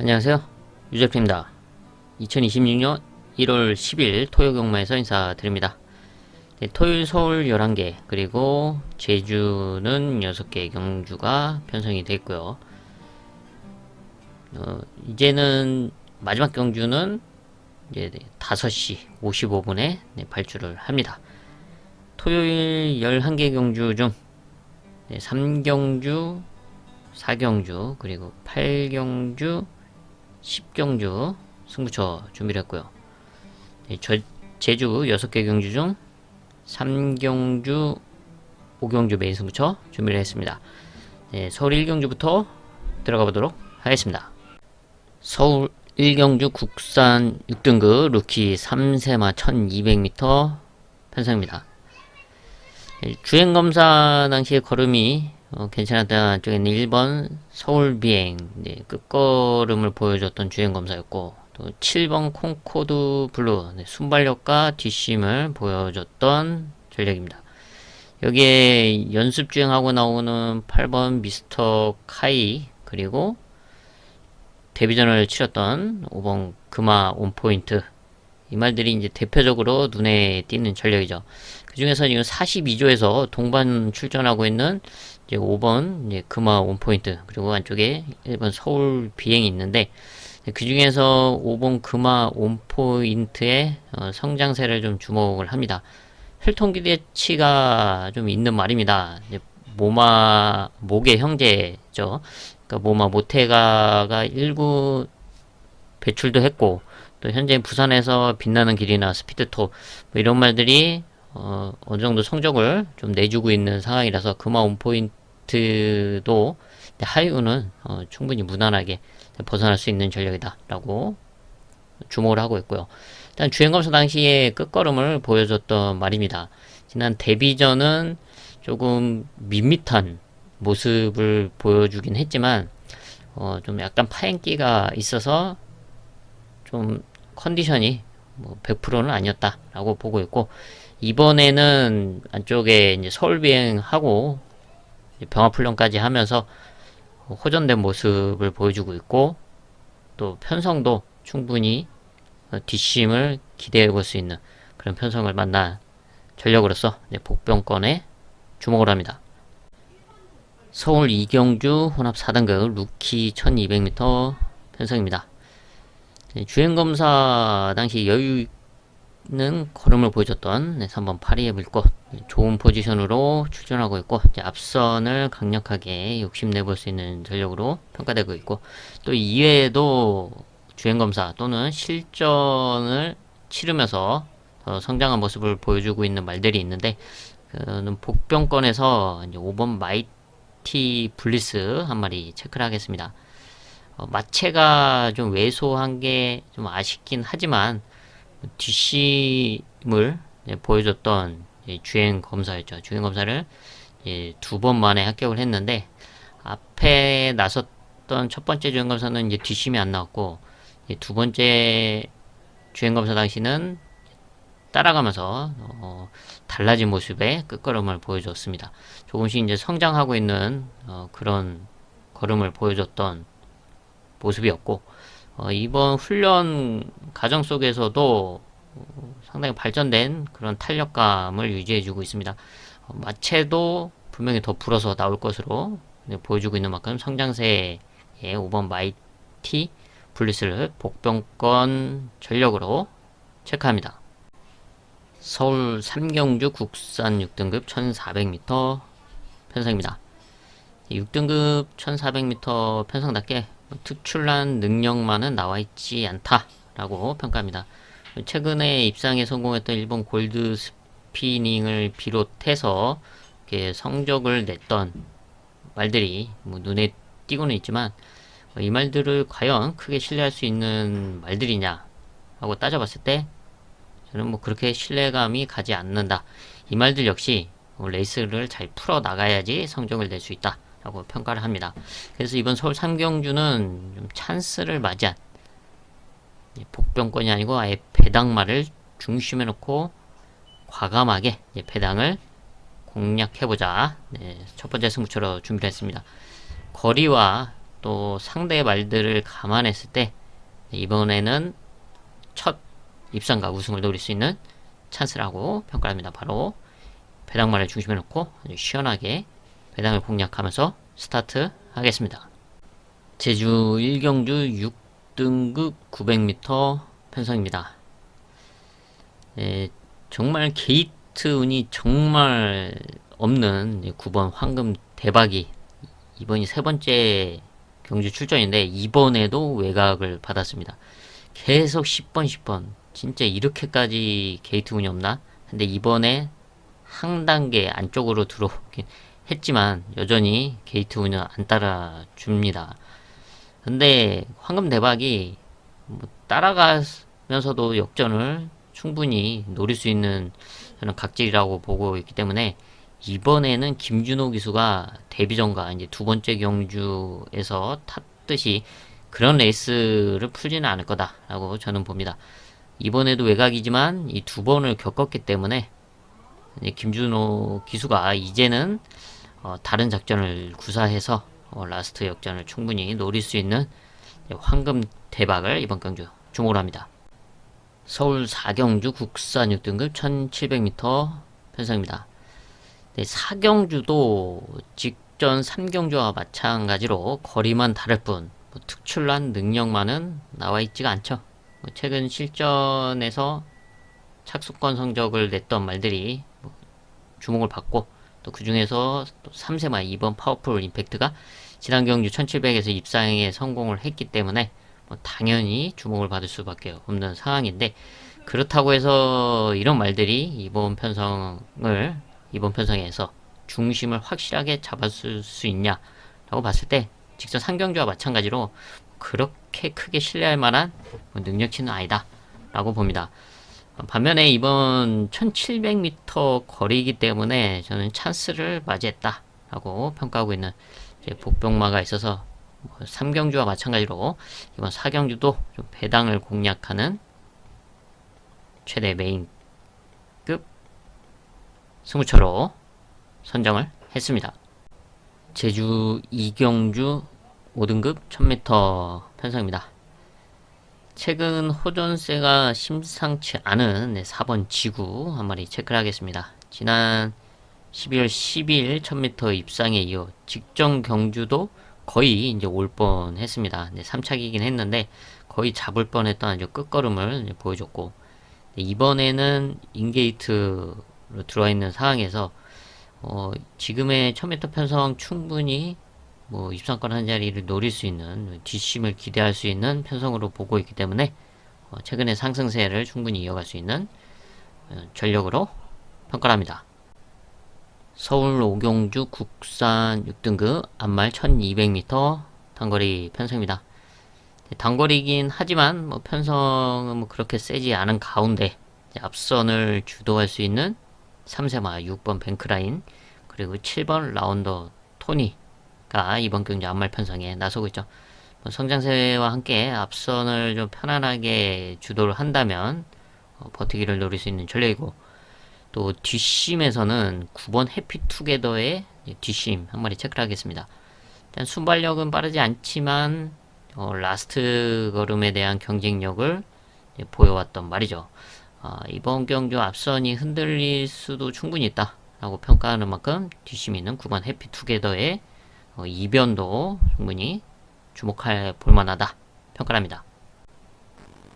안녕하세요. 유재프입니다. 2026년 1월 10일 토요 경마에서 인사드립니다. 네, 토요일 서울 11개 그리고 제주는 6개 경주가 편성이 되어 있고요. 이제는 마지막 경주는 이제 5시 55분에 발주를 합니다. 토요일 11개 경주 중 3경주, 4경주, 그리고 8경주, 10경주 승부처 준비를 했고요. 제주 6개 경주 중 3경주, 5경주 메인 승부처 준비를 했습니다. 서울 1경주부터 들어가 보도록 하겠습니다. 서울 1경주 국산 6등급 루키 3세마 1200m 편성입니다. 주행검사 당시에 걸음이 괜찮았던 쪽에는 1번 서울비행 끝걸음을 보여줬던 주행검사였고, 또 7번 콩코드 블루 순발력과 뒷심을 보여줬던 전략입니다. 여기에 연습주행하고 나오는 8번 미스터 카이, 그리고 데뷔전을 치렀던 5번 금화 온포인트, 이 말들이 이제 대표적으로 눈에 띄는 전략이죠. 그 중에서 지금 42조에서 동반 출전하고 있는 이제 5번 이제 금화 온포인트, 그리고 안쪽에 1번 서울 비행이 있는데, 그 중에서 5번 금화 온포인트의 성장세를 좀 주목을 합니다. 혈통 기대치가 좀 있는 말입니다. 이제 목의 형제죠. 그러니까 모마 모테가가 1구 배출도 했고, 또 현재 부산에서 빛나는 길이나 스피드톱 이런 말들이 어느 정도 성적을 좀 내주고 있는 상황이라서 금화 온포인트도 하이우는 충분히 무난하게 벗어날 수 있는 전력이다 라고 주목을 하고 있고요. 일단 주행검사 당시에 끝걸음을 보여줬던 말입니다. 지난 데뷔전은 조금 밋밋한 모습을 보여주긴 했지만 좀 약간 파행기가 있어서 좀 컨디션이 100%는 아니었다라고 보고 있고, 이번에는 안쪽에 이제 서울비행하고 병합훈련까지 하면서 호전된 모습을 보여주고 있고, 또 편성도 충분히 뒷심을 기대해 볼 수 있는 그런 편성을 만난 전력으로서 복병권에 주목을 합니다. 서울 2경주 혼합 4등급 루키 1200m 편성입니다. 주행검사 당시 여유있는 걸음을 보여줬던 3번 파리의 불꽃, 좋은 포지션으로 출전하고 있고, 앞선을 강력하게 욕심내볼 수 있는 전력으로 평가되고 있고, 또 이외에도 주행검사 또는 실전을 치르면서 성장한 모습을 보여주고 있는 말들이 있는데, 복병권에서 5번 마이티 블리스 한 마리 체크를 하겠습니다. 마체가 좀 왜소한 게 좀 아쉽긴 하지만 뒷심을 보여줬던 주행 검사였죠. 주행 검사를 2번 만에 합격을 했는데, 앞에 나섰던 첫 번째 주행 검사는 이제 뒷심이 안 나왔고, 두 번째 주행 검사 당시는 따라가면서 달라진 모습의 끝걸음을 보여줬습니다. 조금씩 이제 성장하고 있는 그런 걸음을 보여줬던 모습이었고, 이번 훈련 과정 속에서도 상당히 발전된 그런 탄력감을 유지해주고 있습니다. 마체도 분명히 더 불어서 나올 것으로 보여주고 있는 만큼 성장세의 5번 마이티 블리스를 복병권 전력으로 체크합니다. 서울 3경주 국산 6등급 1400m 편성입니다. 6등급 1400m 편성답게 특출난 능력만은 나와있지 않다라고 평가합니다. 최근에 입상에 성공했던 일본 골드 스피닝을 비롯해서 이렇게 성적을 냈던 말들이 눈에 띄고는 있지만, 이 말들을 과연 크게 신뢰할 수 있는 말들이냐 하고 따져봤을 때 저는 그렇게 신뢰감이 가지 않는다. 이 말들 역시 레이스를 잘 풀어 나가야지 성적을 낼 수 있다 라고 평가를 합니다. 그래서 이번 서울 3경주는 좀 찬스를 맞이한 복병권이 아니고 아예 배당말을 중심에 놓고 과감하게 배당을 공략해보자. 첫 번째 승부처로 준비를 했습니다. 거리와 또 상대 말들을 감안했을 때 이번에는 첫 입상과 우승을 노릴 수 있는 찬스라고 평가를 합니다. 바로 배당말을 중심에 놓고 아주 시원하게 배당을 공략하면서 스타트 하겠습니다. 제주 1경주 6등급 900m 편성입니다. 정말 게이트 운이 정말 없는 9번 황금 대박이 이번이 세 번째 경주 출전인데 이번에도 외곽을 받았습니다. 계속 10번 10번 진짜 이렇게까지 게이트 운이 없나? 근데 이번에 한 단계 안쪽으로 들어오긴 했지만 여전히 게이트 운은 안 따라줍니다. 근데 황금 대박이 뭐 따라가면서도 역전을 충분히 노릴 수 있는 저는 각질이라고 보고 있기 때문에 이번에는 김준호 기수가 데뷔전과 이제 두 번째 경주에서 탔듯이 그런 레이스를 풀지는 않을 거다라고 저는 봅니다. 이번에도 외곽이지만 이 두 번을 겪었기 때문에 김준호 기수가 이제는 다른 작전을 구사해서 라스트 역전을 충분히 노릴 수 있는 황금 대박을 이번 경주 주목을 합니다. 서울 4경주 국산 6등급 1700m 편성입니다. 4경주도 직전 3경주와 마찬가지로 거리만 다를 뿐 특출난 능력만은 나와 있지가 않죠. 최근 실전에서 착수권 성적을 냈던 말들이 주목을 받고 또 그 중에서 또 3세마 2번 파워풀 임팩트가 지난 경주 1700에서 입상에 성공을 했기 때문에 당연히 주목을 받을 수밖에 없는 상황인데 그렇다고 해서 이런 말들이 이번 편성에서 중심을 확실하게 잡았을 수 있냐라고 봤을 때 직전 상경주와 마찬가지로 그렇게 크게 신뢰할 만한 능력치는 아니다 라고 봅니다. 반면에 이번 1700m 거리이기 때문에 저는 찬스를 맞이했다 라고 평가하고 있는 복병마가 있어서 3경주와 마찬가지로 이번 4경주도 좀 배당을 공략하는 최대 메인급 승부처로 선정을 했습니다. 제주 2경주 5등급 1000m 편성입니다. 최근 호전세가 심상치 않은 4번 지구 한 마리 체크를 하겠습니다. 지난 12월 10일 1000m 입상에 이어 직전 경주도 거의 이제 올 뻔 했습니다. 3착이긴 했는데 거의 잡을 뻔 했던 아주 끝걸음을 보여줬고 이번에는 인게이트로 들어와 있는 상황에서 지금의 1000m 편성 충분히 입상권 한 자리를 노릴 수 있는 뒷심을 기대할 수 있는 편성으로 보고 있기 때문에 최근의 상승세를 충분히 이어갈 수 있는 전력으로 평가를 합니다. 서울 5경주 국산 6등급 앞말 1200m 단거리 편성입니다. 단거리이긴 하지만 편성은 그렇게 세지 않은 가운데 앞선을 주도할 수 있는 3세마 6번 뱅크라인 그리고 7번 라운더 토니가 이번 경기 앞말 편성에 나서고 있죠. 성장세와 함께 앞선을 좀 편안하게 주도를 한다면 버티기를 노릴 수 있는 전략이고 또 뒷심에서는 9번 해피투게더의 뒷심 한 마리 체크를 하겠습니다. 일단 순발력은 빠르지 않지만 라스트 걸음에 대한 경쟁력을 보여왔던 말이죠. 이번 경주 앞선이 흔들릴 수도 충분히 있다 라고 평가하는 만큼 뒷심이 있는 9번 해피투게더의 이변도 충분히 주목할 볼만하다 평가를 합니다.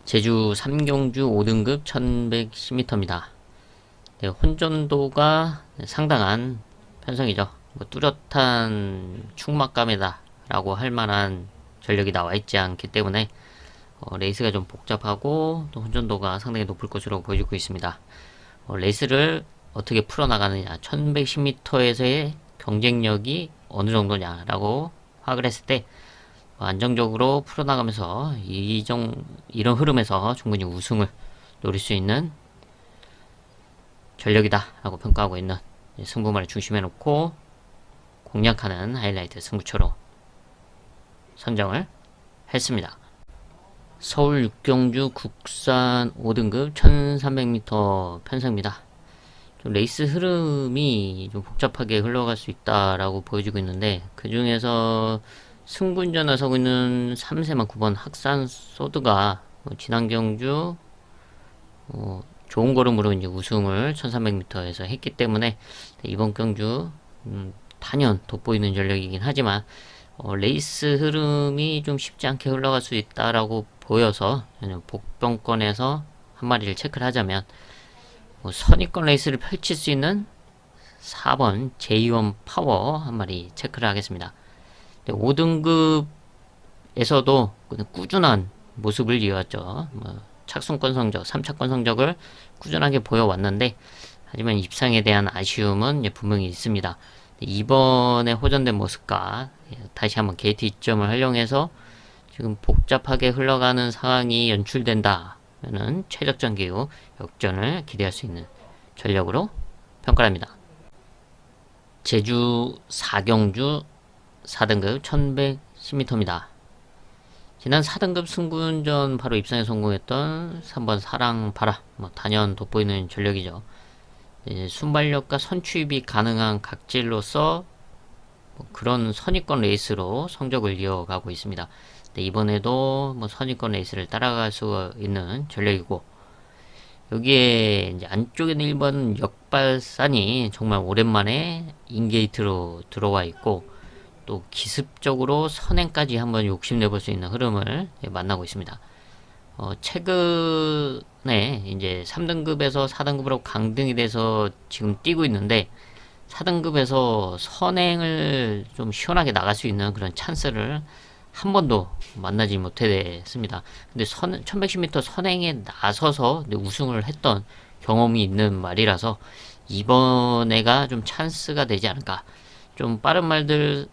제주 3경주 5등급 1110m입니다. 혼전도가 상당한 편성이죠. 뚜렷한 충막감이다 라고 할 만한 전력이 나와 있지 않기 때문에 레이스가 좀 복잡하고 또 혼전도가 상당히 높을 것으로 보여지고 있습니다. 레이스를 어떻게 풀어나가느냐 1110m에서의 경쟁력이 어느 정도냐 라고 파악을 했을 때 안정적으로 풀어나가면서 이런 흐름에서 충분히 우승을 노릴 수 있는 전력이다 라고 평가하고 있는 승부말을 중심에 놓고 공략하는 하이라이트 승부처로 선정을 했습니다. 서울 6경주 국산 5등급 1300m 편성입니다. 좀 레이스 흐름이 좀 복잡하게 흘러갈 수 있다라고 보여지고 있는데 그 중에서 승분전 나서고 있는 3세마 9번 학산 소드가 지난 경주 좋은 걸음으로 이제 우승을 1300m에서 했기 때문에 이번 경주 단연 돋보이는 전력이긴 하지만 레이스 흐름이 좀 쉽지 않게 흘러갈 수 있다라고 보여서 복병권에서 한 마리를 체크를 하자면 선입권 레이스를 펼칠 수 있는 4번 제2원 파워 한 마리 체크를 하겠습니다. 5등급에서도 꾸준한 모습을 이어왔죠. 착순권 성적, 3차권 성적을 꾸준하게 보여왔는데 하지만 입상에 대한 아쉬움은 분명히 있습니다. 이번에 호전된 모습과 다시 한번 게이트 이점을 활용해서 지금 복잡하게 흘러가는 상황이 연출된다면은 최적전 기후 역전을 기대할 수 있는 전력으로 평가합니다. 제주 4경주 4등급 1110m입니다. 지난 4등급 승군전 바로 입상에 성공했던 3번 사랑바라 단연 돋보이는 전력이죠. 순발력과 선취입이 가능한 각질로서 그런 선입권 레이스로 성적을 이어가고 있습니다. 이번에도 선입권 레이스를 따라갈 수 있는 전력이고 여기에 이제 안쪽에는 1번 역발산이 정말 오랜만에 인게이트로 들어와 있고 또 기습적으로 선행까지 한번 욕심내볼 수 있는 흐름을 만나고 있습니다. 최근에 이제 3등급에서 4등급으로 강등이 돼서 지금 뛰고 있는데 4등급에서 선행을 좀 시원하게 나갈 수 있는 그런 찬스를 한 번도 만나지 못했습니다. 근데 1110m 선행에 나서서 우승을 했던 경험이 있는 말이라서 이번에가 좀 찬스가 되지 않을까. 좀 빠른 말들이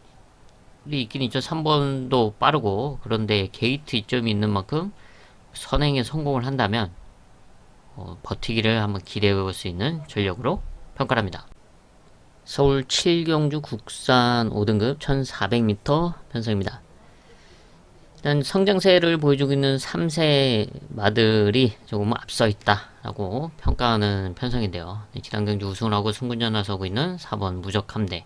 있긴 있죠. 3번도 빠르고 그런데 게이트 이점이 있는 만큼 선행에 성공을 한다면 버티기를 한번 기대해 볼 수 있는 전력으로 평가합니다. 서울 7경주 국산 5등급 1400m 편성입니다. 일단 성장세를 보여주고 있는 3세 마들이 조금 앞서 있다라고 평가하는 편성인데요. 지난 경주 우승을 하고 승군전 나서고 있는 4번 무적함대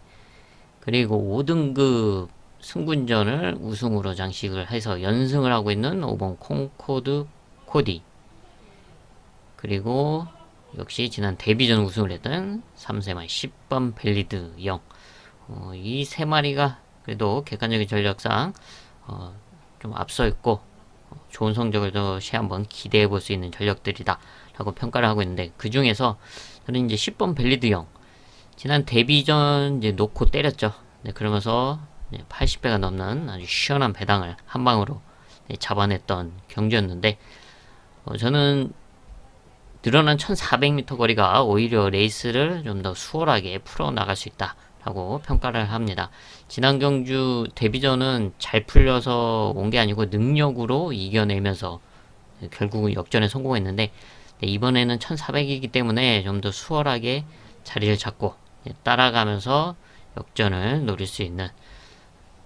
그리고 5등급 승군전을 우승으로 장식을 해서 연승을 하고 있는 5번 콩코드 코디 그리고 역시 지난 데뷔전 우승을 했던 3세마 10번 벨리드 영 이 세 마리가 그래도 객관적인 전력상 좀 앞서 있고 좋은 성적을 다시 한번 기대해 볼 수 있는 전력들이다 라고 평가를 하고 있는데 그 중에서 저는 이제 10번 벨리드 영 지난 데뷔전 이제 놓고 때렸죠. 네, 그러면서 80배가 넘는 아주 시원한 배당을 한 방으로 잡아냈던 경주였는데 저는 늘어난 1400m 거리가 오히려 레이스를 좀 더 수월하게 풀어나갈 수 있다 라고 평가를 합니다. 지난 경주 데뷔전은 잘 풀려서 온 게 아니고 능력으로 이겨내면서 결국은 역전에 성공했는데 이번에는 1400이기 때문에 좀 더 수월하게 자리를 잡고 따라가면서 역전을 노릴 수 있는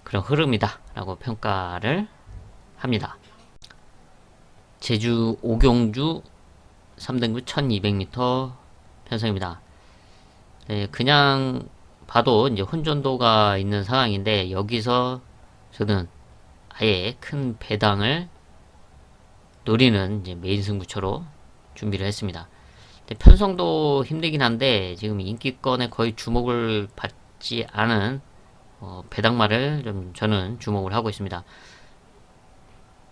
그런 흐름이다 라고 평가를 합니다. 제주 5경주 3등급 1200m 편성입니다. 그냥 봐도 이제 혼전도가 있는 상황인데 여기서 저는 아예 큰 배당을 노리는 이제 메인 승부처로 준비를 했습니다. 편성도 힘들긴 한데 지금 인기권에 거의 주목을 받지 않은 배당말을 좀 저는 주목을 하고 있습니다.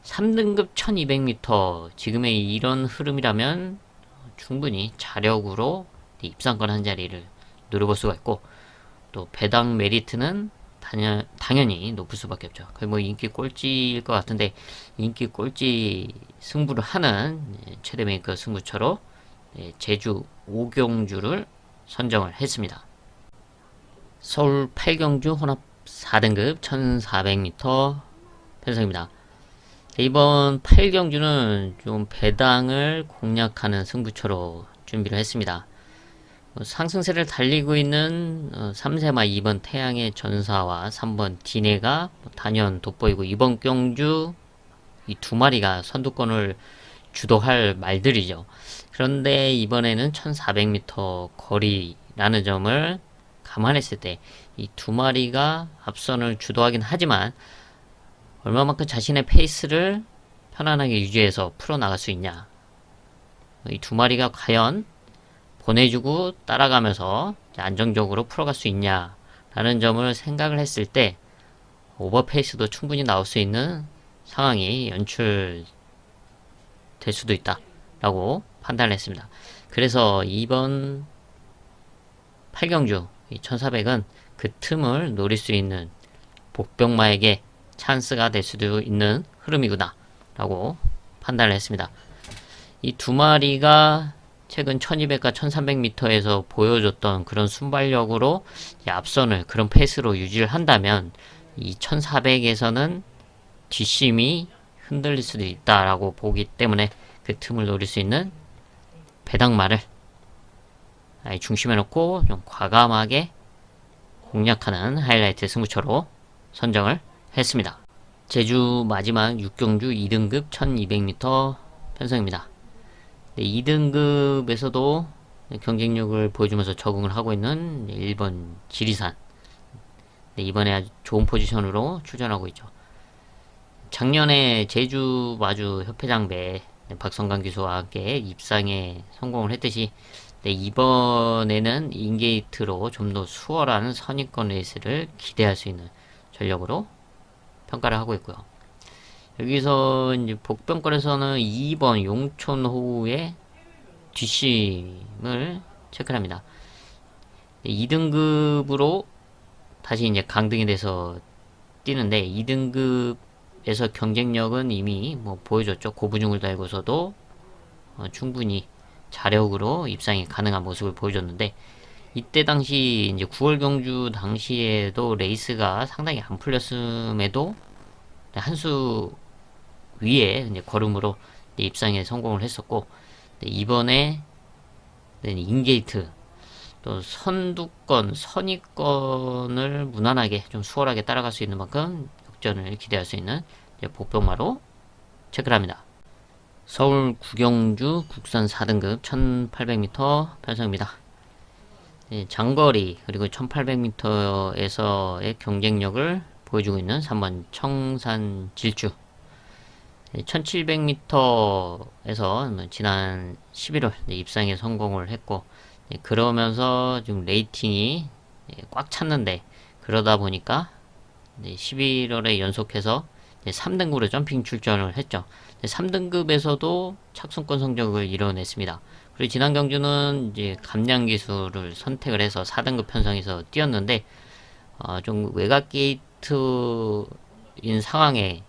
3등급 1200m 지금의 이런 흐름이라면 충분히 자력으로 입상권 한 자리를 노려볼 수가 있고 또 배당 메리트는 당연히 높을 수밖에 없죠. 거의 뭐 인기 꼴찌일 것 같은데 인기 꼴찌 승부를 하는 최대 메이커 승부처로 제주 5경주를 선정을 했습니다. 서울 8경주 혼합 4등급 1400m 편성입니다. 이번 8경주는 좀 배당을 공략하는 승부처로 준비를 했습니다. 상승세를 달리고 있는 3세마 2번 태양의 전사와 3번 디네가 단연 돋보이고 이번 경주 이 두 마리가 선두권을 주도할 말들이죠. 그런데 이번에는 1400m 거리라는 점을 감안했을 때 이 두 마리가 앞선을 주도하긴 하지만 얼마만큼 자신의 페이스를 편안하게 유지해서 풀어나갈 수 있냐. 이 두 마리가 과연 보내주고 따라가면서 안정적으로 풀어갈 수 있냐라는 점을 생각을 했을 때 오버페이스도 충분히 나올 수 있는 상황이 연출될 수도 있다라고 판단을 했습니다. 그래서 이번 8경주 1400은 그 틈을 노릴 수 있는 복병마에게 찬스가 될 수도 있는 흐름이구나 라고 판단을 했습니다. 이 두 마리가 최근 1200과 1300m에서 보여줬던 그런 순발력으로 앞선을 그런 페이스로 유지를 한다면 이 1400에서는 뒷심이 흔들릴 수도 있다라고 보기 때문에 그 틈을 노릴 수 있는 배당마를 중심에 놓고 좀 과감하게 공략하는 하이라이트 승부처로 선정을 했습니다. 제주 마지막 6경주 2등급 1200m 편성입니다. 2등급에서도 경쟁력을 보여주면서 적응을 하고 있는 1번 지리산. 이번에 아주 좋은 포지션으로 출전하고 있죠. 작년에 제주 마주 협회장배 박성강 기수와 함께 입상에 성공을 했듯이 이번에는 인게이트로 좀 더 수월한 선입권 레이스를 기대할 수 있는 전력으로 평가를 하고 있고요. 여기서 이제 복병권에서는 2번 용촌호우의 뒷심을 체크합니다. 2등급으로 다시 이제 강등이 돼서 뛰는데 2등급에서 경쟁력은 이미 뭐 보여줬죠. 고부중을 달고서도 충분히 자력으로 입상이 가능한 모습을 보여줬는데 이때 당시 이제 9월 경주 당시에도 레이스가 상당히 안 풀렸음에도 한 수 위에 이제 걸음으로 입상에 성공을 했었고 이번에 인게이트 또 선두권, 선입권을 무난하게 좀 수월하게 따라갈 수 있는 만큼 역전을 기대할 수 있는 복병마로 체크를 합니다. 서울 구경주 국산 4등급 1800m 편성입니다. 장거리 그리고 1800m에서의 경쟁력을 보여주고 있는 3번 청산 질주 1700m에서 지난 11월 입상에 성공을 했고 그러면서 좀 레이팅이 꽉 찼는데 그러다 보니까 11월에 연속해서 3등급으로 점핑 출전을 했죠. 3등급에서도 착순권 성적을 이뤄냈습니다. 그리고 지난 경주는 이제 감량 기수를 선택을 해서 4등급 편성에서 뛰었는데 좀 외곽 게이트인 상황에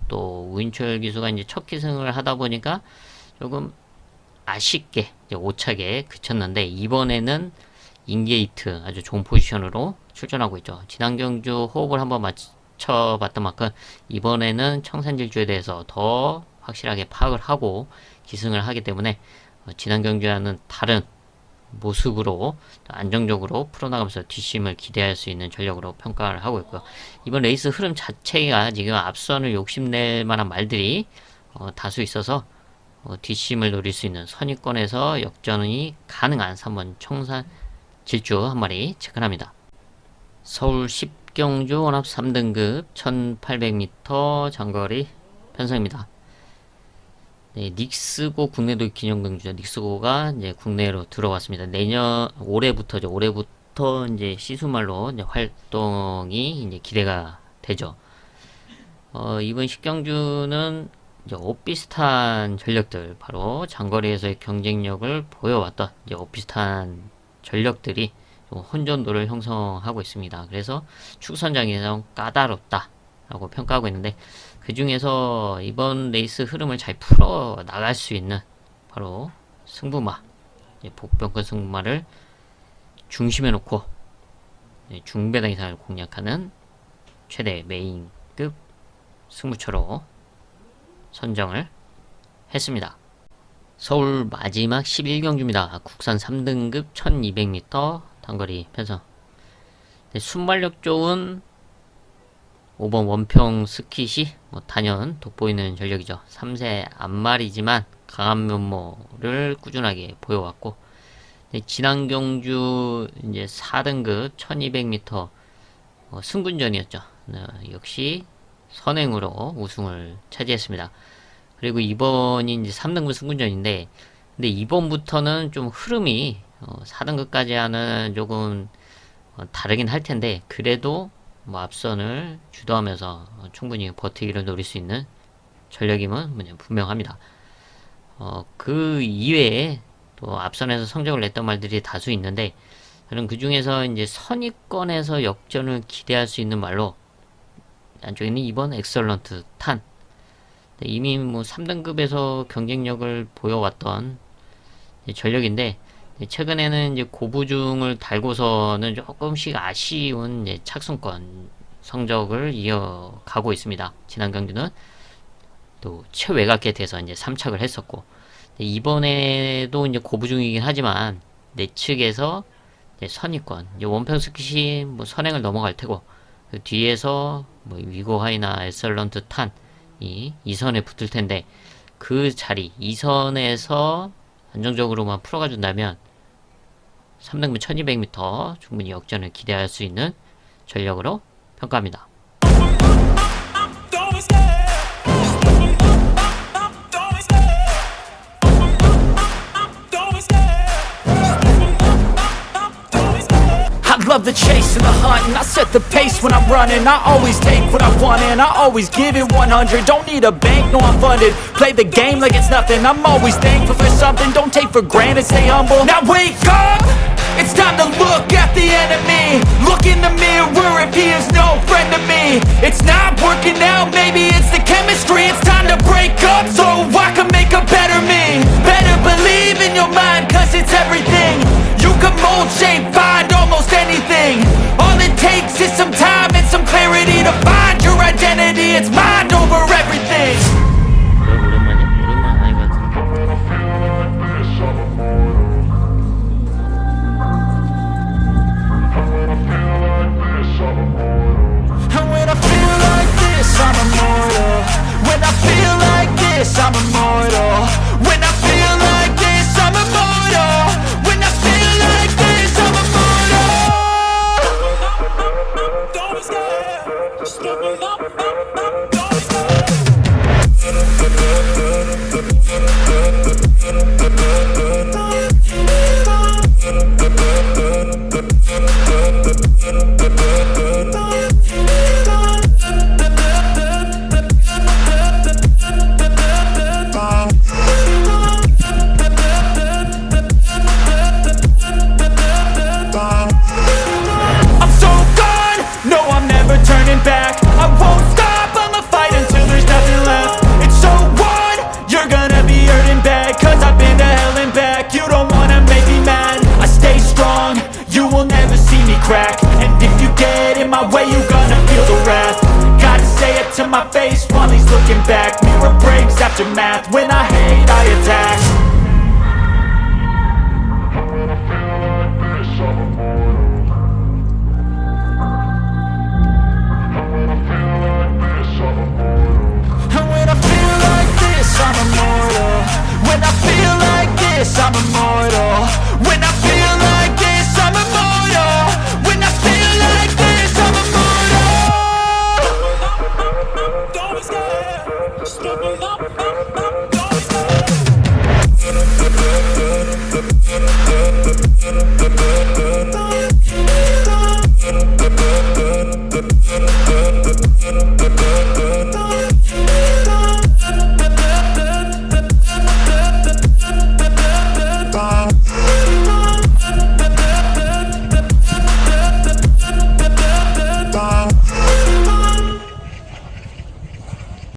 또 우인철 기수가 이제 첫 기승을 하다 보니까 조금 아쉽게 오차게 그쳤는데 이번에는 인게이트 아주 좋은 포지션으로 출전하고 있죠. 지난 경주 호흡을 한번 맞춰봤던 만큼 이번에는 청산질주에 대해서 더 확실하게 파악을 하고 기승을 하기 때문에 지난 경주와는 다른 모습으로 안정적으로 풀어나가면서 뒷심을 기대할 수 있는 전력으로 평가를 하고 있고요. 이번 레이스 흐름 자체가 지금 앞선을 욕심낼 만한 말들이 다수 있어서 뒷심을 노릴 수 있는 선입권에서 역전이 가능한 3번 청산 질주 한 마리 체크합니다. 서울 10경주 원합 3등급 1800m 장거리 편성입니다. 닉스고 국내도 기념경주죠. 닉스고가 이제 국내로 들어왔습니다. 올해부터 이제 시수말로 이제 활동이 이제 기대가 되죠. 이번 10경주는 이제 오피스탄 전력들, 바로 장거리에서의 경쟁력을 보여왔던 이제 오피스탄 전력들이 혼전도를 형성하고 있습니다. 그래서 축선장에서 까다롭다라고 평가하고 있는데 그 중에서 이번 레이스 흐름을 잘 풀어 나갈 수 있는 바로 승부마, 복병권 승부마를 중심에 놓고 중배당 이상을 공략하는 최대 메인급 승부처로 선정을 했습니다. 서울 마지막 11경주입니다. 국산 3등급 1200m 단거리 편성. 순발력 좋은 5번 원평 스킷이 단연 돋보이는 전력이죠. 3세 앞말이지만 강한 면모를 꾸준하게 보여왔고 지난 경주 이제 4등급 1200m 승군전이었죠. 역시 선행으로 우승을 차지했습니다. 그리고 이번이 이제 3등급 승군전인데, 근데 이번부터는 좀 흐름이 4등급까지 하는 조금 다르긴 할 텐데, 그래도 뭐 앞선을 주도하면서 충분히 버티기를 노릴 수 있는 전력임은 분명합니다. 그 이외에 또 앞선에서 성적을 냈던 말들이 다수 있는데, 저는 그 중에서 이제 선의권에서 역전을 기대할 수 있는 말로, 안쪽에는 이번 엑설런트 탄. 이미 뭐 3등급에서 경쟁력을 보여왔던 전력인데, 최근에는 이제 고부중을 달고서는 조금씩 아쉬운 이제 착순권 성적을 이어가고 있습니다. 지난 경기는 또 최외곽get에서 이제 3착을 했었고, 이번에도 이제 고부중이긴 하지만 내측에서 선의권, 이제 원평스킷이 뭐 선행을 넘어갈 테고, 그 뒤에서 뭐 위고하이나 에설런트 탄이 2선에 붙을 텐데, 그 자리 2선에서 안정적으로만 풀어가 준다면 3등급 1200m 충분히 역전을 기대할 수 있는 전력으로 평가합니다. Love the chase and the hunt, and I set the pace when I'm running. I always take what I want and I always give it 100. Don't need a bank, no I'm funded. Play the game like it's nothing. I'm always thankful for something. Don't take for granted, stay humble. Now wake up! It's time to look at the enemy. Look in the mirror if he is no friend to me. It's not working out, maybe it's the chemistry. It's time to break up so I can make a better me. Better believe in your mind, cause it's everything. You can mold, shape, find almost anything. All it takes is some time and some clarity to find your identity. It's mind over everything. 오랜만 아닌 것 같은데. And when I feel like this, I'm immortal. When I feel like this, I'm immortal. When I feel like this, I'm immortal. When I feel like this, I'm immortal. Don't be scared. Just give me up. Don't be I'm so gone, no I'm never turning back. I won't stop, I'ma fight until there's nothing left. It's so on, you're gonna be hurting bad. Cause I've been to hell and back. You don't wanna make me mad. I stay strong, you will never see me crack. And if you get in my way, you're gonna feel the wrath. Gotta say it to my face while he's looking back. Mirror breaks after math, when I hate I attack.